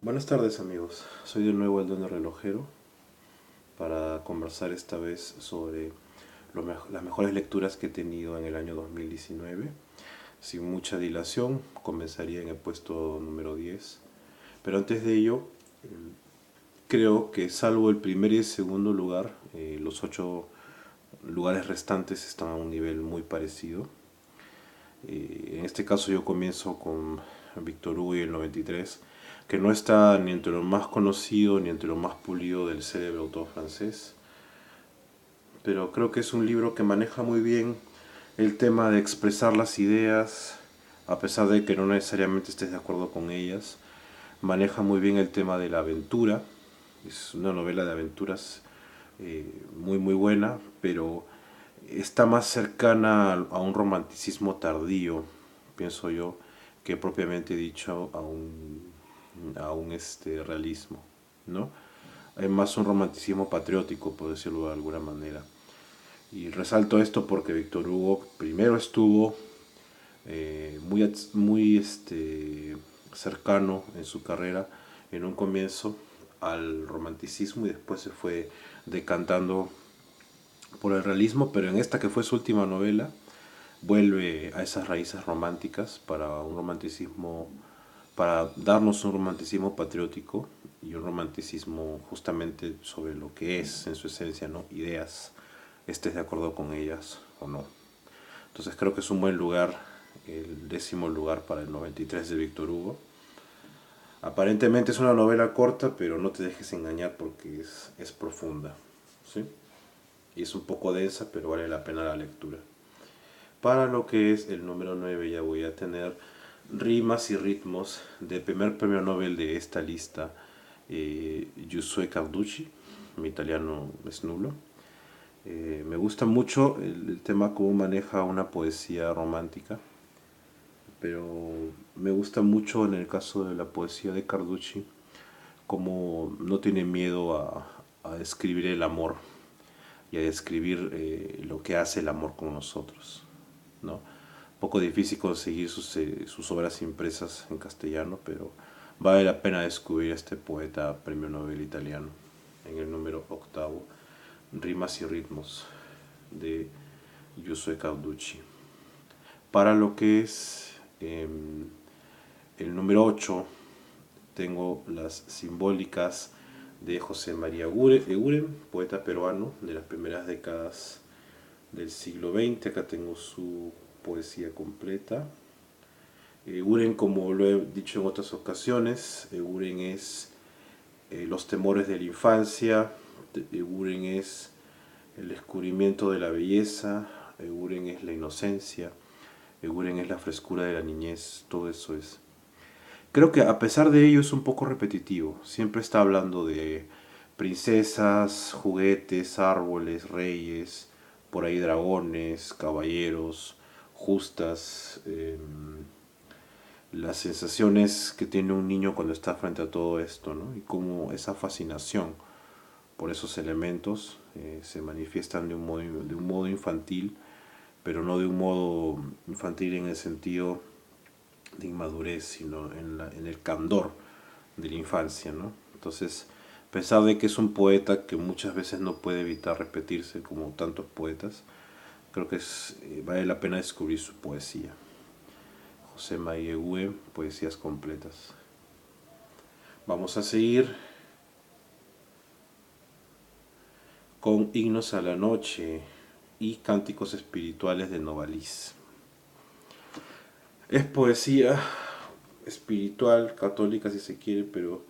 Buenas tardes amigos, soy de nuevo el Don Relojero para conversar esta vez sobre las mejores lecturas que he tenido en el año 2019. Sin mucha dilación, comenzaría en el puesto número 10. Pero antes de ello, creo que salvo el primer y el segundo lugar, los 8 lugares restantes están a un nivel muy parecido. En este caso yo comienzo con Víctor Hugo y el 93, que no está ni entre lo más conocido ni entre lo más pulido del célebre autor francés, pero creo que es un libro que maneja muy bien el tema de expresar las ideas, a pesar de que no necesariamente estés de acuerdo con ellas. Maneja muy bien el tema de la aventura, es una novela de aventuras muy buena, pero está más cercana a un romanticismo tardío, pienso yo, que propiamente dicho a un realismo, ¿no? Hay más un romanticismo patriótico, por decirlo de alguna manera. Y resalto esto porque Víctor Hugo primero estuvo muy cercano en su carrera en un comienzo al romanticismo y después se fue decantando por el realismo, pero en esta que fue su última novela vuelve a esas raíces románticas para darnos un romanticismo patriótico y un romanticismo justamente sobre lo que es en su esencia, ¿no? Ideas, estés de acuerdo con ellas o no. Entonces creo que es un buen lugar, el 10.º lugar para el 93 de Víctor Hugo. Aparentemente es una novela corta, pero no te dejes engañar porque es profunda, ¿sí? Y es un poco densa, pero vale la pena la lectura. Para lo que es el número 9 ya voy a tener Rimas y ritmos del primer premio Nobel de esta lista, Giuseppe Carducci, mi italiano es nulo. Me gusta mucho el tema cómo maneja una poesía romántica, pero me gusta mucho en el caso de la poesía de Carducci cómo no tiene miedo a describir el amor y a describir lo que hace el amor con nosotros, ¿no? Un poco difícil conseguir sus obras impresas en castellano, pero vale la pena descubrir a este poeta premio Nobel italiano en el número 8, Rimas y ritmos de Giuseppe Carducci. Para lo que es el número 8, tengo las simbólicas de José María Eguren, poeta peruano de las primeras décadas del siglo XX. Acá tengo su poesía completa. Eguren, como lo he dicho en otras ocasiones, Eguren es los temores de la infancia, Eguren es el descubrimiento de la belleza, Eguren es la inocencia, Eguren es la frescura de la niñez, todo eso es. Creo que a pesar de ello es un poco repetitivo, siempre está hablando de princesas, juguetes, árboles, reyes, por ahí dragones, caballeros, justas, las sensaciones que tiene un niño cuando está frente a todo esto, ¿no? Y cómo esa fascinación por esos elementos se manifiestan de un modo infantil, pero no de un modo infantil en el sentido de inmadurez, sino en el candor de la infancia, ¿no? Entonces, a pesar de que es un poeta que muchas veces no puede evitar repetirse como tantos poetas, creo que vale la pena descubrir su poesía. José Mayegue, poesías completas. Vamos a seguir con Himnos a la Noche y Cánticos Espirituales de Novalis. Es poesía espiritual, católica si se quiere, pero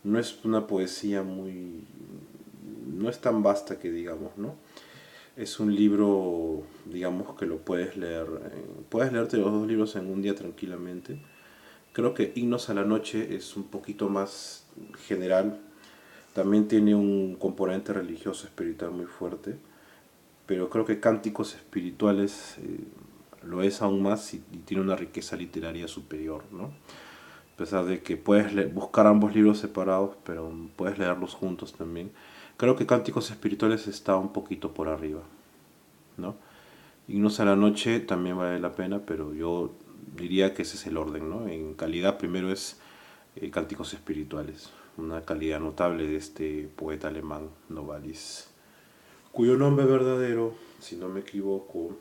no es una poesía no es tan vasta que digamos, ¿no? Es un libro, digamos, que lo puedes leerte los dos libros en un día tranquilamente. Creo que Himnos a la Noche es un poquito más general, también tiene un componente religioso espiritual muy fuerte, pero creo que Cánticos Espirituales lo es aún más y tiene una riqueza literaria superior, ¿no? A pesar de que puedes buscar ambos libros separados, pero puedes leerlos juntos también. Creo que Cánticos Espirituales está un poquito por arriba, ¿no? Himnos a la Noche también vale la pena, pero yo diría que ese es el orden, ¿no? En calidad primero es Cánticos espirituales, una calidad notable de este poeta alemán Novalis, cuyo nombre verdadero, si no me equivoco,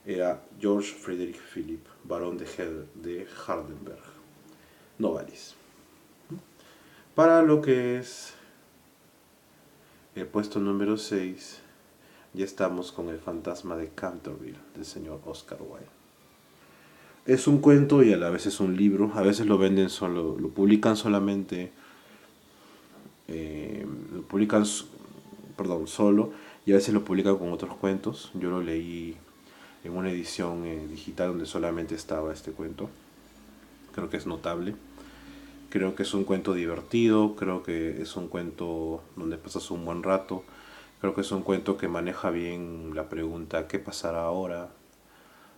era George Friedrich Philipp, barón de Hardenberg. Novalis. Para lo que es el puesto número 6, ya estamos con El fantasma de Canterville, del señor Oscar Wilde. Es un cuento y a la vez es un libro. A veces lo venden solo, lo publican solamente, lo publican, perdón, solo, y a veces lo publican con otros cuentos. Yo lo leí en una edición digital donde solamente estaba este cuento. Creo que es notable. Creo que es un cuento divertido, creo que es un cuento donde pasas un buen rato, creo que es un cuento que maneja bien la pregunta ¿qué pasará ahora?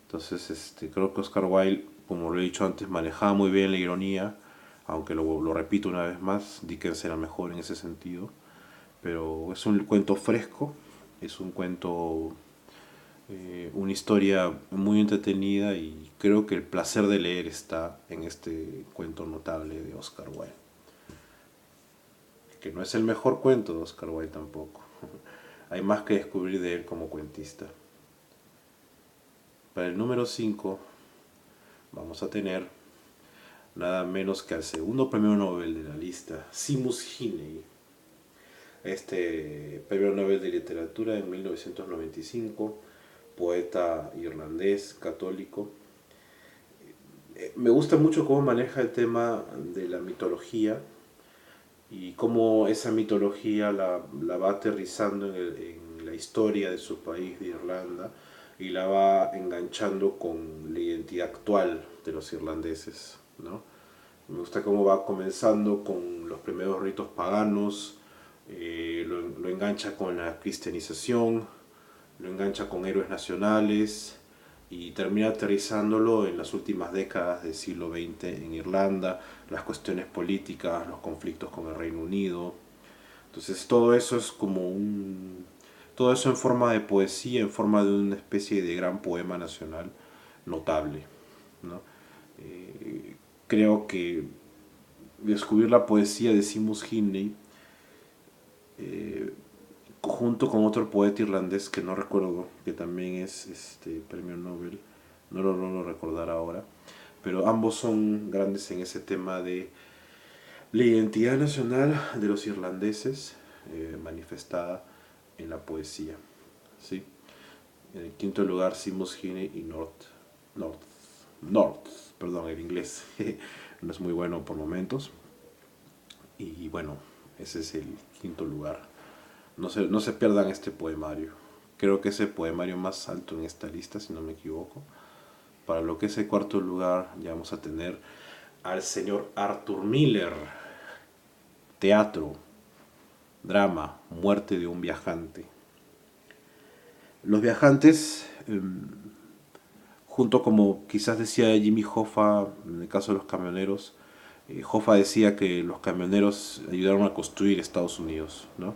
Entonces creo que Oscar Wilde, como lo he dicho antes, manejaba muy bien la ironía, aunque lo repito una vez más, Dickens era mejor en ese sentido, pero es un cuento fresco, es un cuento, una historia muy entretenida y creo que el placer de leer está en este cuento notable de Oscar Wilde. Que no es el mejor cuento de Oscar Wilde tampoco. Hay más que descubrir de él como cuentista. Para el número 5 vamos a tener nada menos que al segundo premio Nobel de la lista, Seamus Heaney. Este premio Nobel de Literatura en 1995, poeta irlandés, católico. Me gusta mucho cómo maneja el tema de la mitología y cómo esa mitología la va aterrizando en la historia de su país, de Irlanda, y la va enganchando con la identidad actual de los irlandeses, ¿no? Me gusta cómo va comenzando con los primeros ritos paganos, lo engancha con la cristianización, lo engancha con héroes nacionales y termina aterrizándolo en las últimas décadas del siglo XX en Irlanda, las cuestiones políticas, los conflictos con el Reino Unido. Entonces todo eso es como todo eso en forma de poesía, en forma de una especie de gran poema nacional notable, ¿no? Creo que descubrir la poesía de Seamus Heaney, eh, junto con otro poeta irlandés que no recuerdo, que también es premio Nobel, no lo recordar ahora, pero ambos son grandes en ese tema de la identidad nacional de los irlandeses manifestada en la poesía. ¿Sí? En el quinto lugar, Seamus Heaney y North, perdón, el inglés no es muy bueno por momentos. Y bueno, ese es el quinto lugar. No se pierdan este poemario. Creo que es el poemario más alto en esta lista, si no me equivoco. Para lo que es el cuarto lugar, ya vamos a tener al señor Arthur Miller. Teatro, drama, muerte de un viajante. Los viajantes, junto como quizás decía Jimmy Hoffa en el caso de los camioneros, Hoffa decía que los camioneros ayudaron a construir Estados Unidos, ¿no?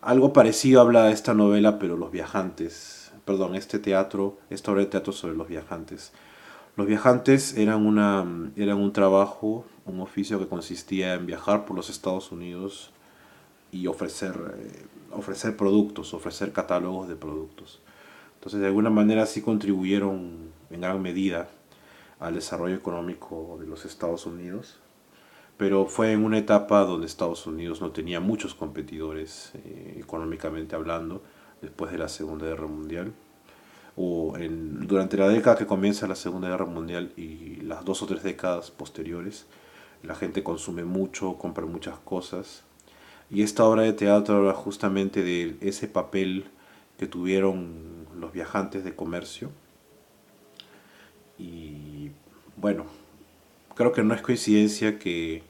Algo parecido habla esta novela, pero los viajantes, perdón, esta obra de teatro sobre los viajantes. Los viajantes eran un trabajo, un oficio que consistía en viajar por los Estados Unidos y ofrecer productos, ofrecer catálogos de productos. Entonces, de alguna manera sí contribuyeron en gran medida al desarrollo económico de los Estados Unidos, pero fue en una etapa donde Estados Unidos no tenía muchos competidores económicamente hablando, después de la Segunda Guerra Mundial, durante la década que comienza la Segunda Guerra Mundial y las 2 o 3 décadas posteriores, la gente consume mucho, compra muchas cosas, y esta obra de teatro habla justamente de ese papel que tuvieron los viajantes de comercio. Y bueno, creo que no es coincidencia que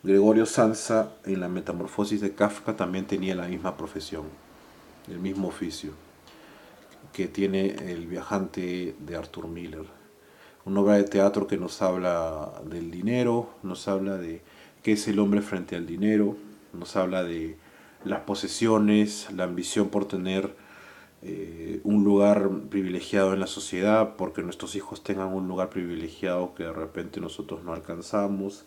Gregorio Samsa en la Metamorfosis de Kafka también tenía la misma profesión, el mismo oficio que tiene el viajante de Arthur Miller. Una obra de teatro que nos habla del dinero, nos habla de qué es el hombre frente al dinero, nos habla de las posesiones, la ambición por tener un lugar privilegiado en la sociedad, porque nuestros hijos tengan un lugar privilegiado que de repente nosotros no alcanzamos.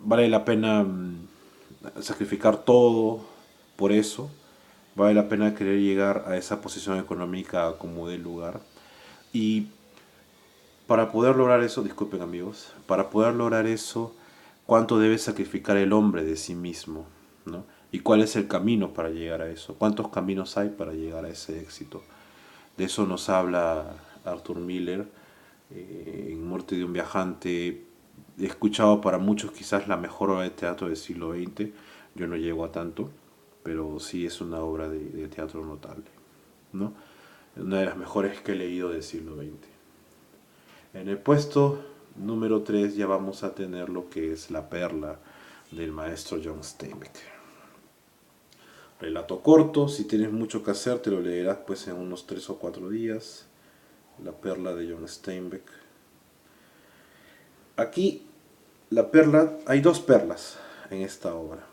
Vale la pena sacrificar todo por eso. Vale la pena querer llegar a esa posición económica como del lugar. Y para poder lograr eso, disculpen amigos, para poder lograr eso, ¿cuánto debe sacrificar el hombre de sí mismo? ¿No? ¿Y cuál es el camino para llegar a eso? ¿Cuántos caminos hay para llegar a ese éxito? De eso nos habla Arthur Miller en Muerte de un viajante. He escuchado para muchos quizás la mejor obra de teatro del siglo XX. Yo no llego a tanto, pero sí es una obra de teatro notable, ¿no? Una de las mejores que he leído del siglo XX. En el puesto número 3 ya vamos a tener lo que es La perla del maestro John Steinbeck. Relato corto, si tienes mucho que hacer te lo leerás pues en unos 3 o 4 días. La perla de John Steinbeck. Aquí la perla, hay dos perlas en esta obra.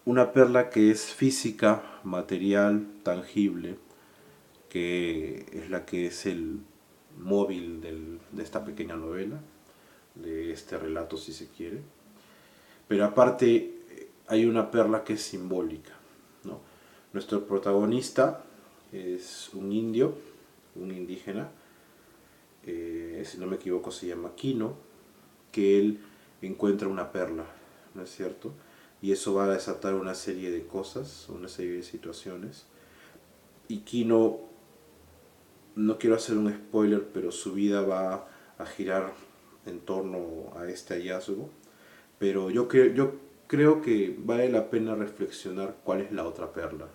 Una perla que es física, material, tangible, que es la que es el móvil de esta pequeña novela, de este relato si se quiere. Pero aparte hay una perla que es simbólica, ¿no? Nuestro protagonista es un indio, un indígena, si no me equivoco se llama Kino, que él encuentra una perla, ¿no es cierto? Y eso va a desatar una serie de cosas, una serie de situaciones. Y Kino, no quiero hacer un spoiler, pero su vida va a girar en torno a este hallazgo. Pero yo creo que vale la pena reflexionar cuál es la otra perla,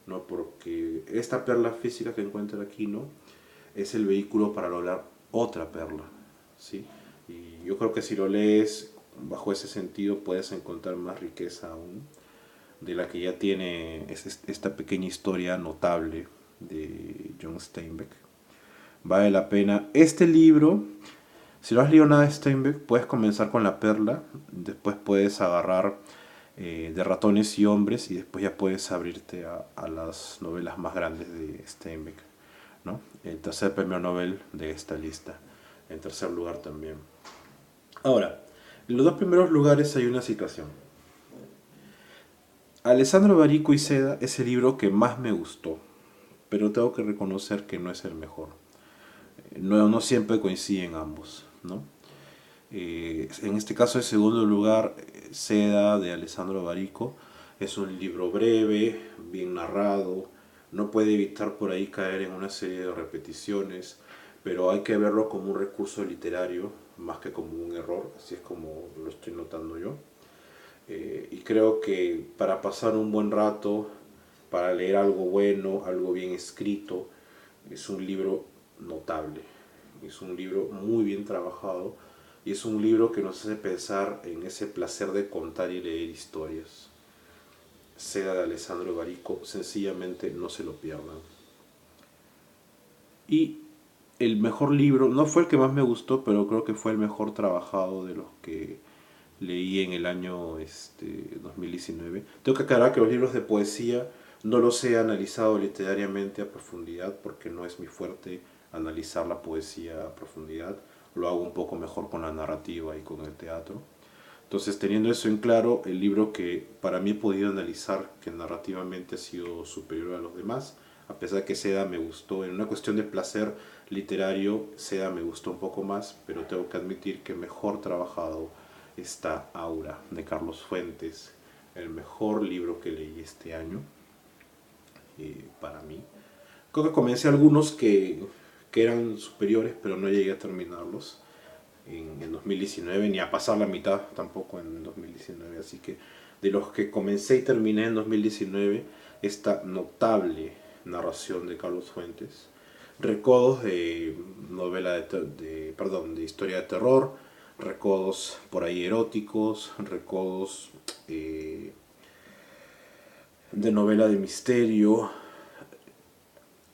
¿no? Porque esta perla física que encuentra aquí, ¿no? Es el vehículo para lograr otra perla, ¿sí? Y yo creo que si lo lees bajo ese sentido puedes encontrar más riqueza aún de la que ya tiene esta pequeña historia notable de John Steinbeck. Vale la pena. Este libro, si no has leído nada de Steinbeck, puedes comenzar con La perla, después puedes agarrar de Ratones y Hombres y después ya puedes abrirte a las novelas más grandes de Steinbeck, ¿no? El tercer premio Nobel de esta lista, en tercer lugar también. Ahora, en los dos primeros lugares hay una situación. Alessandro Barico y Seda es el libro que más me gustó, pero tengo que reconocer que no es el mejor. No siempre coinciden ambos, ¿no? En este caso, en segundo lugar, Seda de Alessandro Barico es un libro breve, bien narrado, no puede evitar por ahí caer en una serie de repeticiones, pero hay que verlo como un recurso literario más que como un error, así es como lo estoy notando yo. Y creo que para pasar un buen rato, para leer algo bueno, algo bien escrito, es un libro notable, es un libro muy bien trabajado y es un libro que nos hace pensar en ese placer de contar y leer historias. Seda de Alessandro Barico, sencillamente no se lo pierdan. Y el mejor libro, no fue el que más me gustó, pero creo que fue el mejor trabajado de los que leí en el año 2019. Tengo que aclarar que los libros de poesía no los he analizado literariamente a profundidad porque no es mi fuerte analizar la poesía a profundidad. Lo hago un poco mejor con la narrativa y con el teatro. Entonces, teniendo eso en claro, el libro que para mí he podido analizar que narrativamente ha sido superior a los demás, a pesar de que Seda me gustó, en una cuestión de placer literario, Seda me gustó un poco más, pero tengo que admitir que mejor trabajado está Aura, de Carlos Fuentes, el mejor libro que leí este año, para mí. Creo que comencé algunos que eran superiores, pero no llegué a terminarlos en 2019, ni a pasar la mitad tampoco en 2019. Así que de los que comencé y terminé en 2019, esta notable narración de Carlos Fuentes, recodos de novela de historia de terror, recodos por ahí eróticos, recodos de novela de misterio,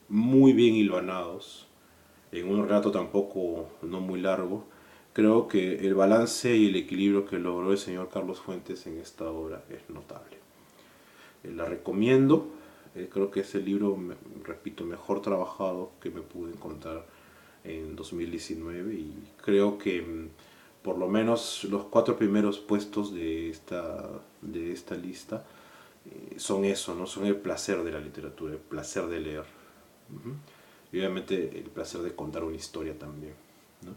muy bien hilvanados, en un relato tampoco no muy largo. Creo que el balance y el equilibrio que logró el señor Carlos Fuentes en esta obra es notable. La recomiendo, Creo que es el libro, repito, mejor trabajado que me pude encontrar en 2019 y creo que por lo menos los cuatro primeros puestos de esta lista son eso, ¿no? Son el placer de la literatura, el placer de leer. Ujú. Y obviamente el placer de contar una historia también, ¿no?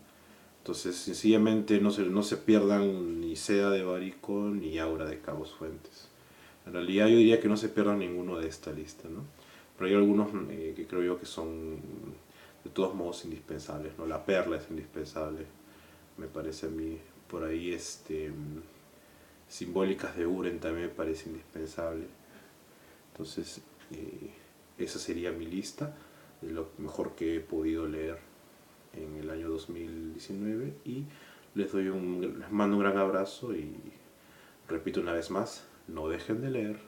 Entonces, sencillamente no se pierdan ni Seda de Barico ni Aura de Cabos Fuentes. En realidad yo diría que no se pierdan ninguno de esta lista, ¿no? Pero hay algunos que creo yo que son de todos modos indispensables, ¿no? La Perla es indispensable, me parece a mí. Por ahí Simbólicas de Uren también me parece indispensable. Entonces, esa sería mi lista de lo mejor que he podido leer en el año 2019 y les mando un gran abrazo y repito una vez más, no dejen de leer.